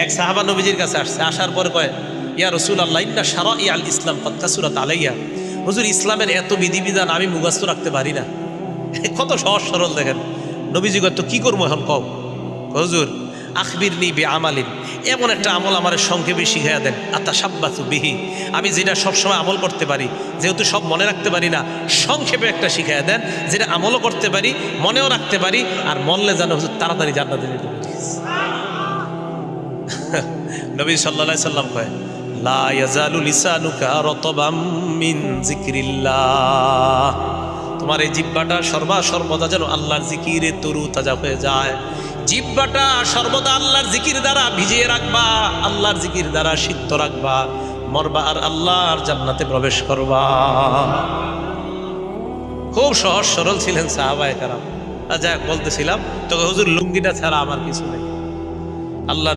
এক সাহাবা নবীজির কাছে আসছে, আসার পরে কয়, ইয়া রাসূলুল্লাহ ইন্না শারা'i আল ইসলাম কদ কাসুরাত আলাইয়া। হুজুর, ইসলামের এত বিধিবিধান আমি মুখস্থ রাখতে পারি না। কত সহজ সরল দেখেন। নবীজি কয়, তো কি করবো এখন কও? হুজুর আখবিরনি বিআমালিন, এমন একটা আমল আমার সংক্ষেপে শিখাইয়া দেন, আতাশাব্বাসু বিহি, আমি যেটা সবসময় আমল করতে পারি, যেহেতু সব মনে রাখতে পারি না, সংক্ষেপে একটা শিখাইয়া দেন যেটা আমলও করতে পারি, মনেও রাখতে পারি, আর মরলে যেন হুজুর তাড়াতাড়ি জান্নাতে যেতে পারি। নবী সাল্লাল্লাহু আলাইহি সাল্লাম কয়, লা ইয়াজালু লিসানুকা রতবাম মিন যিকরিল্লাহ, তোমার এই জিহ্বাটা সর্বদা যেন আল্লাহর জিকিরে তরু তাজা হয়ে যায়। জিহ্বাটা সর্বদা আল্লাহর জিকির দ্বারা ভিজিয়ে রাখবা, আল্লাহর জিকির দ্বারা সিদ্ধ রাখবা, মরবা আর আল্লাহর জান্নাতে প্রবেশ করবা। খুব সহজ সরল ছিলেন সাহাবায়ে কেরাম। যা বলতেছিলাম, তো হুজুর লুঙ্গিটা ছাড়া আমার কিছু নেই। আল্লাহ